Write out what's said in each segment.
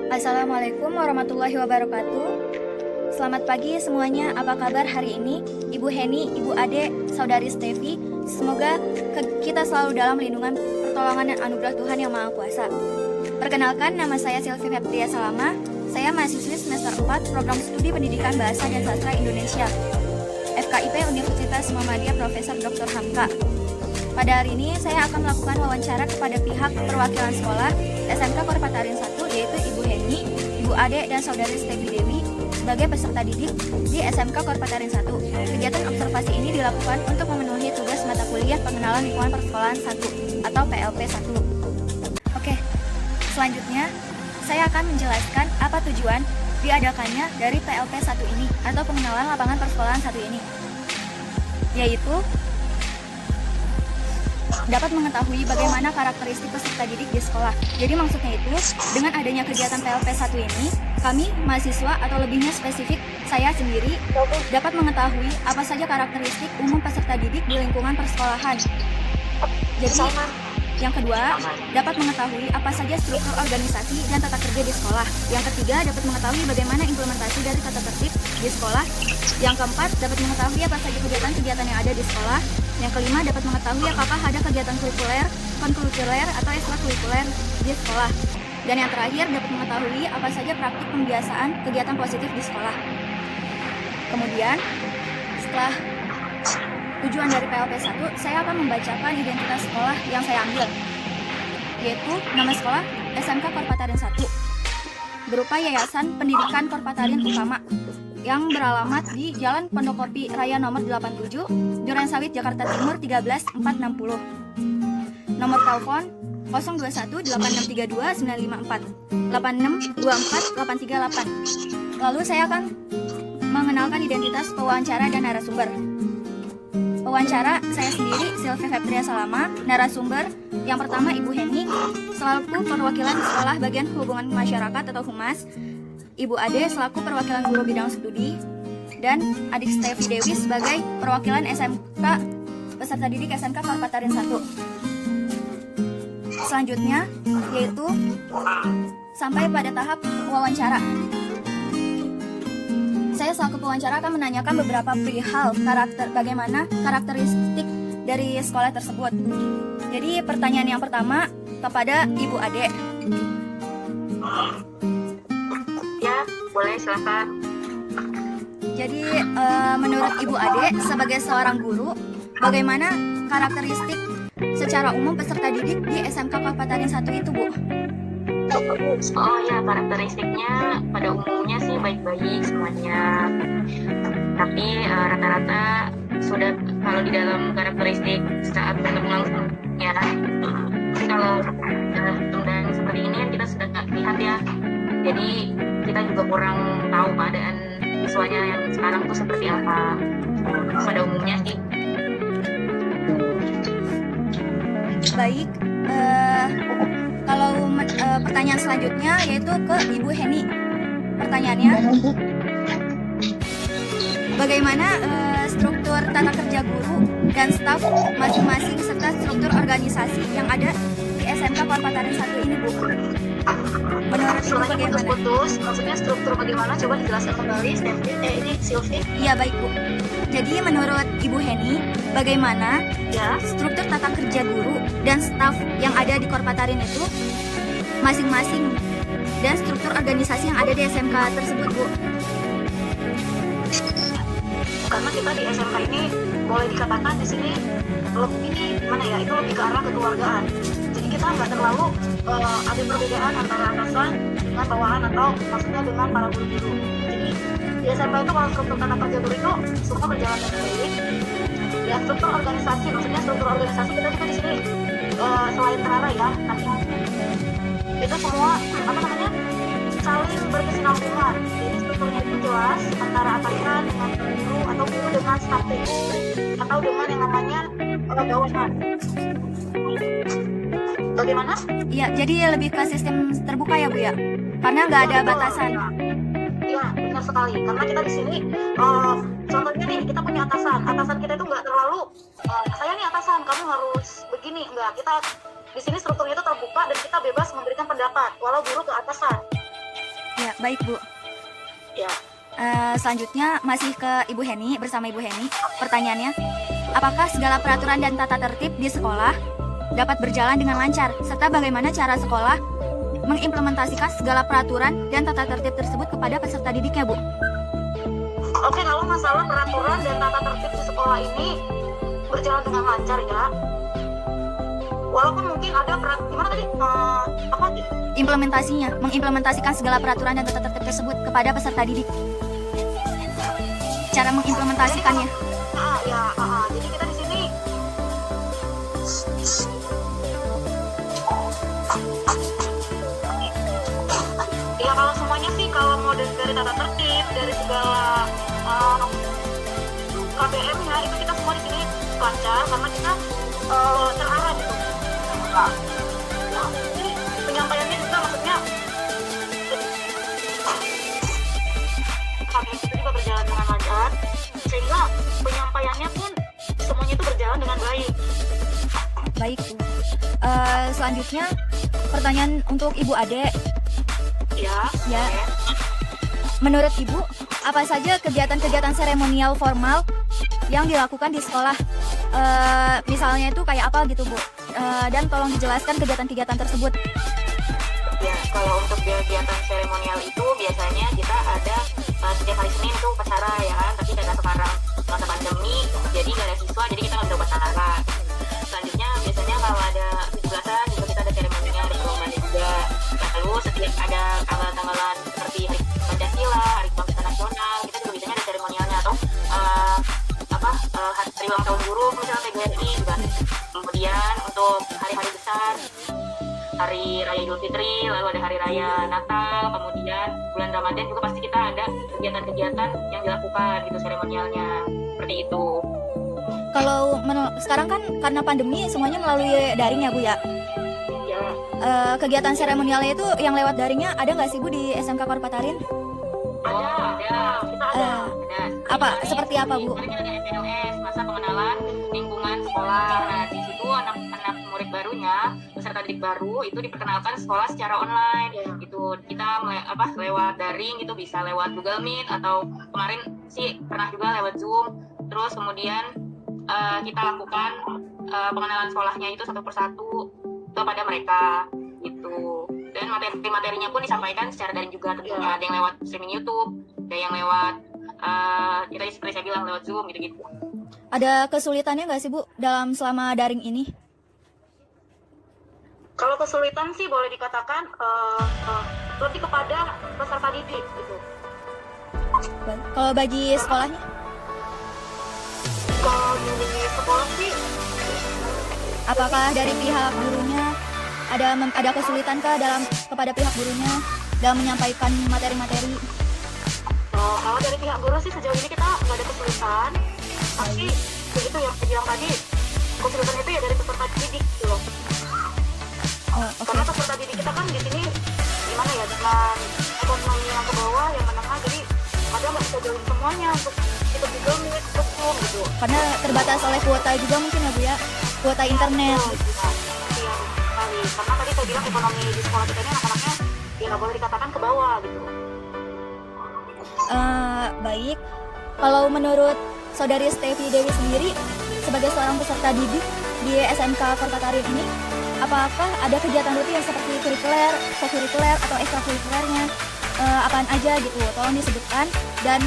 Assalamualaikum warahmatullahi wabarakatuh. Selamat pagi semuanya, apa kabar hari ini? Ibu Heni, Ibu Ade, Saudari Stevi, semoga kita selalu dalam lindungan, pertolongan dan anugerah Tuhan Yang Maha Kuasa. Perkenalkan, nama saya Sylvie Febria Salama. Saya mahasiswi semester 4 Program Studi Pendidikan Bahasa dan Sastra Indonesia, FKIP Universitas Muhammadiyah Profesor Dr. Hamka. Pada hari ini saya akan melakukan wawancara kepada pihak perwakilan sekolah SMK Korpatarin 1, yaitu Ibu Heni, Ibu Ade, dan Saudari Stevi Dewi sebagai peserta didik di SMK Korpatarin 1. Kegiatan observasi ini dilakukan untuk memenuhi tugas mata kuliah pengenalan lingkungan persekolahan 1 atau PLP 1. Oke, selanjutnya saya akan menjelaskan apa tujuan diadakannya dari PLP 1 ini atau pengenalan lapangan persekolahan 1 ini, yaitu dapat mengetahui bagaimana karakteristik peserta didik di sekolah. Jadi maksudnya itu, dengan adanya kegiatan PLP 1 ini, kami, mahasiswa atau lebihnya spesifik, saya sendiri, dapat mengetahui apa saja karakteristik umum peserta didik di lingkungan persekolahan. Jadi, yang kedua, dapat mengetahui apa saja struktur organisasi dan tata kerja di sekolah. Yang ketiga, dapat mengetahui bagaimana implementasi dari tata tertib di sekolah. Yang keempat, dapat mengetahui apa saja kegiatan-kegiatan yang ada di sekolah. Yang kelima, dapat mengetahui apakah ada kegiatan kurikuler, konkurikuler, atau ekstrakurikuler di sekolah. Dan yang terakhir, dapat mengetahui apa saja praktik pembiasaan kegiatan positif di sekolah. Kemudian, setelah tujuan dari PLP 1, saya akan membacakan identitas sekolah yang saya ambil, yaitu nama sekolah SMK Korpatarin 1, berupa Yayasan Pendidikan Korpatarin Utama, yang beralamat di Jalan Pondokopi Raya nomor 87, Durensawit, Jakarta Timur 13460. Nomor telepon 021 8632 954 8624 838. Lalu saya akan mengenalkan identitas pewawancara dan narasumber. Pewawancara saya sendiri, Sylvie Febria Salama. Narasumber yang pertama Ibu Heni selaku perwakilan sekolah bagian hubungan masyarakat atau humas, Ibu Ade selaku perwakilan guru bidang studi, dan adik Stevi Dewi sebagai perwakilan SMK peserta didik SMK Korpatarin 1. Selanjutnya yaitu sampai pada tahap wawancara. Saya selaku pewawancara akan menanyakan beberapa perihal bagaimana karakteristik dari sekolah tersebut. Jadi pertanyaan yang pertama kepada Ibu Ade. Ya, boleh, silakan. Jadi menurut Ibu Ade sebagai seorang guru, bagaimana karakteristik secara umum peserta didik di SMK Korpatarin 1 itu, Bu? Oh ya, karakteristiknya pada umumnya sih baik-baik semuanya. Tapi rata-rata sudah kalau di dalam karakteristik saat bertemu langsung ya. Kalau dan seperti ini kan kita sudah nggak lihat ya. Jadi kita juga kurang tahu keadaan siswanya yang sekarang tuh seperti apa. Pada umumnya sih. Baik. Kalau pertanyaan selanjutnya yaitu ke Ibu Heni. Pertanyaannya, bagaimana struktur tata kerja guru dan staf masing-masing serta struktur organisasi yang ada di SMK Korpatarin 1 ini, Bu? Menurut Ibu bagaimana? Putus-putus, maksudnya struktur bagaimana? Coba dijelaskan kembali, ini Sylvie. Iya, baik, Bu. Jadi menurut Ibu Heni, bagaimana Ya, struktur tata kerja guru dan staf yang ada di Korpatarin itu masing-masing dan struktur organisasi yang ada di SMK tersebut, Bu? karena kita di SMK ini boleh dikatakan di sini lebih gimana ya, itu lebih ke arah kekeluargaan. Jadi kita nggak terlalu ada perbedaan antara atasan dengan bawahan atau maksudnya dengan para guru-guru. Jadi di SMK itu kalau struktur tata kerja guru itu semua berjalan dengan baik. Ya, struktur organisasi, maksudnya struktur organisasi kita juga di sini selain terarah ya, tapi itu semua saling berkesinambungan. Jadi strukturnya itu jelas antara atasan dengan guru atau guru dengan staf guru atau dengan yang namanya bawahan. Bagaimana? Iya, jadi lebih ke sistem terbuka ya, Bu ya? Karena nggak ada batasan. Iya, benar sekali. Karena kita di sini, contohnya nih, kita punya atasan. Atasan kita itu nggak terlalu, saya nih atasan, kamu harus begini. Enggak, kita di sini strukturnya itu terbuka dan kita bebas memberikan pendapat, walau guru ke atasan. Baik, Bu. Ya. Selanjutnya masih ke Ibu Heni, bersama Ibu Heni. Pertanyaannya, apakah segala peraturan dan tata tertib di sekolah dapat berjalan dengan lancar? Serta bagaimana cara sekolah mengimplementasikan segala peraturan dan tata tertib tersebut kepada peserta didiknya, Bu? Oke, kalau masalah peraturan dan tata tertib di sekolah ini berjalan dengan lancar ya. Walaupun mungkin ada gimana tadi? Apa sih? Implementasinya, mengimplementasikan segala peraturan dan tata tertib tersebut kepada peserta didik. Cara mengimplementasikannya. Jadi kita di sini ya kalau semuanya sih kalau mau dari tata tertib, dari segala KBM-nya itu kita semua di sini lancar karena kita terarah gitu. Jadi penyampaiannya juga maksudnya KBM itu juga berjalan dengan lancar sehingga penyampaiannya pun semuanya itu berjalan dengan baik. Baik, Bu. Selanjutnya pertanyaan untuk Ibu Ade. Ya. Menurut Ibu, apa saja kegiatan-kegiatan seremonial formal yang dilakukan di sekolah? Misalnya itu kayak apa gitu, Bu? Dan tolong dijelaskan kegiatan-kegiatan tersebut. Ya, kalau untuk kegiatan seremonial itu biasanya kita ada setiap hari Senin itu upacara ya kan, tapi karena sekarang masa pandemi jadi nggak ada siswa, jadi kita nggak bisa upacara. Selanjutnya biasanya kalau ada 17-an juga kita ada seremonial di Ramadan juga. Lalu setiap ada tanggal-tanggalan seperti Hari Pancasila, Hari Kebangkitan Nasional, kita juga biasanya ada seremonialnya atau hari ulang tahun guru misalnya PGRI juga. Kemudian untuk hari-hari besar, Hari Raya Idul Fitri, lalu ada Hari Raya Natal, kemudian bulan Ramadan juga pasti kita ada kegiatan-kegiatan yang dilakukan gitu seremonialnya, seperti itu. Kalau sekarang kan karena pandemi semuanya melalui daring ya, Bu ya? Ya. Kegiatan seremonialnya itu yang lewat daringnya ada nggak sih, Bu, di SMK Korpatarin? Ada. Kita ada. Apa? Seperti apa, Bu? Kemarin ada MPLS, masa pengenalan lingkungan sekolah. Nah, di situ anak-anak murid barunya, peserta didik baru itu diperkenalkan sekolah secara online. Itu kita lewat daring, itu bisa lewat Google Meet atau kemarin sih pernah juga lewat Zoom. Terus kemudian kita lakukan pengenalan sekolahnya itu satu persatu kepada mereka gitu. Dan materi-materinya pun disampaikan secara daring juga, tentunya ada yang lewat streaming YouTube, ada yang lewat kita seperti saya bilang lewat Zoom gitu-gitu. Ada kesulitannya nggak sih, Bu, dalam selama daring ini? Kalau kesulitan sih boleh dikatakan lebih kepada peserta didik gitu. Kalau bagi sekolahnya? Kalau di sekolah sih, apakah dari pihak gurunya ada kesulitan kah kepada pihak gurunya dalam menyampaikan materi-materi? Kalau dari pihak guru sih sejauh ini kita nggak ada kesulitan. Tapi begitu yang saya bilang tadi, kesulitan itu ya dari peserta didik gitu loh. Okay. Karena peserta didik kita kan di sini gimana ya, dengan ekonomi yang ke bawah, yang menengah, jadi kadang nggak bisa join semuanya untuk ikut Google Meet, ikut Zoom gitu. Karena terbatas oleh kuota juga mungkin ya, Bu ya, kuota internet. Iya, sekali. Karena tadi saya bilang ekonomi di sekolah kita ini anak-anaknya ya nggak boleh dikatakan ke bawah gitu. Baik. Kalau menurut Saudari Stevi Dewi sendiri sebagai seorang peserta didik di SMK Korpatarin ini, apakah ada kegiatan rutin yang seperti kurikuler, kokurikuler atau ekstrakurikulernya? Apaan aja gitu, tolong disebutkan. Dan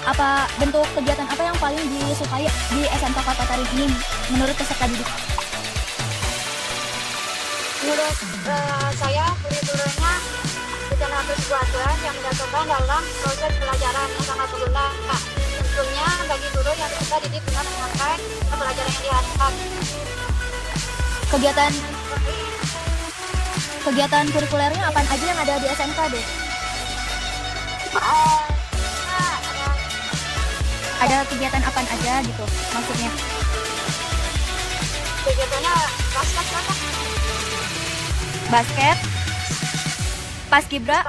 apa bentuk kegiatan apa yang paling disukai di SMK Korpatarin ini menurut peserta didik? Menurut saya kurikulernya kegiatan hampir pelajaran yang didasarkan dalam proses pelajaran yang sangat berguna. Tentunya bagi guru yang peserta didik dengan memakai pelajaran yang diharapkan. Kegiatan kurikulernya apa aja yang ada di SMK, deh? Ada kegiatan apa aja gitu maksudnya? Kegiatannya basket, paskibra,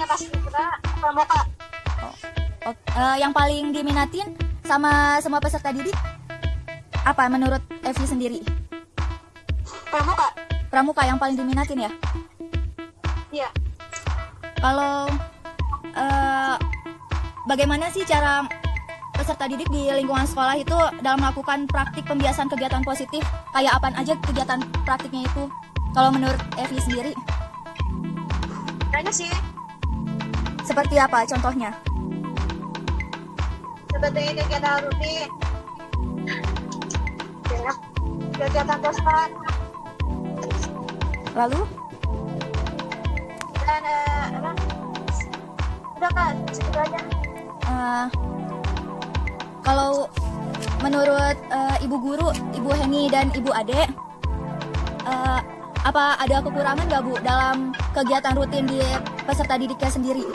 paskibra, pramuka. Yang paling diminatin sama semua peserta didik apa menurut Evi sendiri? Pramuka. Pramuka yang paling diminatin ya? Iya. Kalau bagaimana sih cara peserta didik di lingkungan sekolah itu dalam melakukan praktik pembiasaan kegiatan positif? Kayak apaan aja kegiatan praktiknya itu? Kalau menurut Evi sendiri, Kayaknya sih seperti apa contohnya? seperti kegiatan rutin, ya, kegiatan pospat, Lalu, dan apa? Udah Kak, segitu aja. kalau menurut Ibu Guru, Ibu Heni dan Ibu Ade, apa ada kekurangan nggak Bu dalam kegiatan rutin di peserta didiknya sendiri?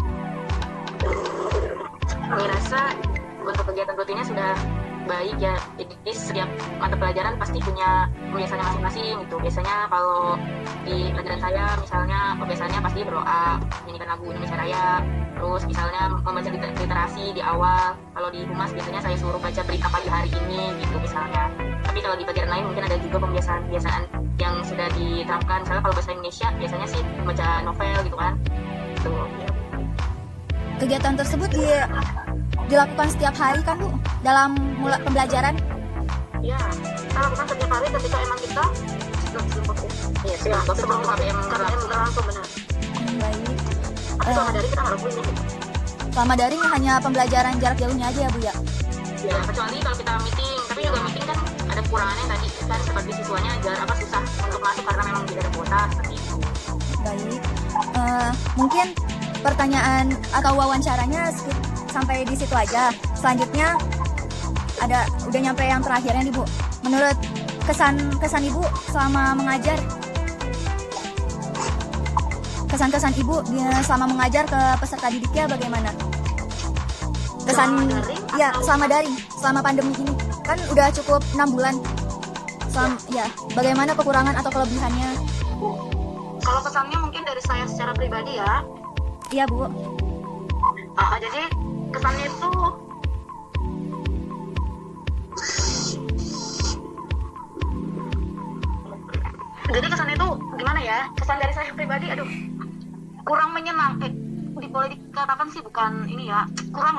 Kami rasa untuk kegiatan rutinnya sudah baik ya. Jadi setiap mata pelajaran pasti punya pembiasaannya masing-masing gitu. Biasanya kalau di pelajaran saya misalnya pembiasaannya pasti berdoa, menyanyikan lagu Indonesia Raya, terus misalnya membaca literasi di awal. Kalau di humas biasanya saya suruh baca berita pagi hari ini gitu misalnya. Tapi kalau di pelajaran lain mungkin ada juga pembiasaan yang sudah diterapkan. Misalnya kalau bahasa Indonesia biasanya sih baca novel gitu kan. Tuh. Kegiatan tersebut dilakukan setiap hari kan Bu dalam pembelajaran? Ya, kita lakukan setiap hari ketika emang kita Iya, sebelum KBM berlangsung benar. Baik. Tapi selama dari kita nggak lakuin itu. Selama daring hanya pembelajaran jarak jauhnya aja ya Bu ya? Ya, kecuali kalau kita meeting, tapi juga meeting kan ada kekurangannya tadi kan seperti siswanya susah untuk masuk karena memang tidak ada kuota seperti itu. Baik. Mungkin pertanyaan atau wawancaranya sampai di situ aja. Selanjutnya udah nyampe yang terakhirnya nih Bu. Menurut kesan Ibu selama mengajar, kesan Ibu selama mengajar ke peserta didiknya bagaimana? Selama daring, selama pandemi ini kan udah cukup 6 bulan. Bagaimana kekurangan atau kelebihannya? Kalau kesannya mungkin dari saya secara pribadi ya. Iya Bu. Jadi kesannya itu gimana ya? Kesan dari saya pribadi, kurang menyenangkan. Boleh dikatakan sih bukan ini ya, kurang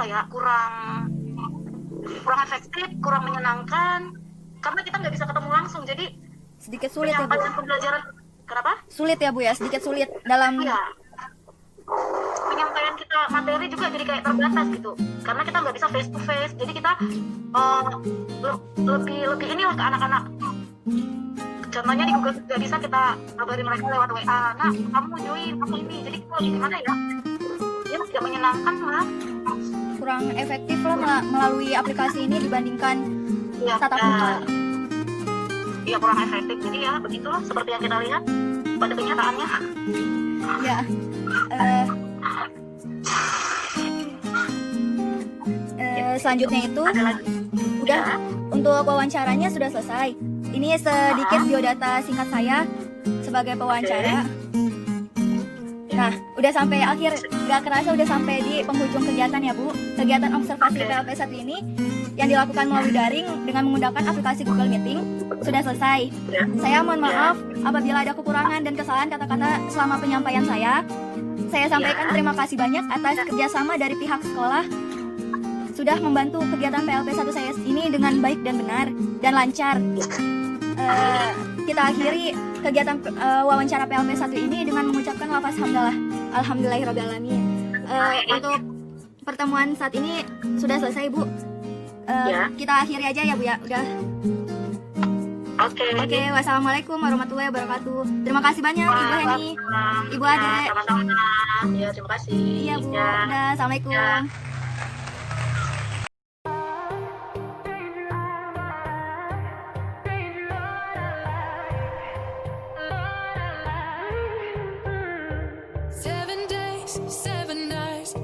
efektif, kurang menyenangkan karena kita nggak bisa ketemu langsung. Jadi Sedikit sulit ya Bu. Pembelajaran kenapa? Sulit ya Bu ya, sedikit sulit dalam Iya. Penyampaian kita materi juga jadi kayak terbatas gitu karena kita nggak bisa face to face. Jadi kita lebih inilah ke anak-anak. Contohnya di Google nggak bisa kita kabarin mereka lewat WA. Nah, kamu join, kamu ini. Jadi kita gimana ya? Dia tidak menyenangkan lah. kurang efektif lah melalui aplikasi ini dibandingkan tatap muka. Iya, kurang efektif. Jadi ya begitulah seperti yang kita lihat pada kenyataannya. Ya. Selanjutnya itu udah untuk wawancaranya sudah selesai. Ini sedikit biodata singkat saya sebagai pewawancara. Nah, udah sampai akhir, gak kerasa udah sampai di penghujung kegiatan ya Bu. Kegiatan observasi PLP 1 ini yang dilakukan melalui daring dengan menggunakan aplikasi Google Meeting sudah selesai. Saya mohon maaf apabila ada kekurangan dan kesalahan kata-kata selama penyampaian saya. Saya sampaikan terima kasih banyak atas kerjasama dari pihak sekolah sudah membantu kegiatan PLP 1 saya ini dengan baik dan benar dan lancar. Kita akhiri kegiatan wawancara PLP 1 ini dengan mengucapkan lafaz hamdalah. Alhamdulillahirrahmanirrahim. Untuk pertemuan saat ini sudah selesai Bu. Kita akhiri aja ya Bu ya. Udah. Oke, wassalamualaikum warahmatullahi wabarakatuh. Terima kasih banyak Ibu Heni, Ibu Ade. Sama-sama. Ya, terima kasih. Iya Bu. Udah, assalamualaikum.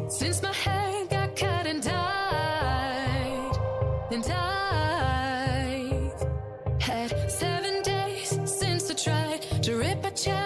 Since my hair got cut and dyed, and I've had 7 days since I tried to rip a child.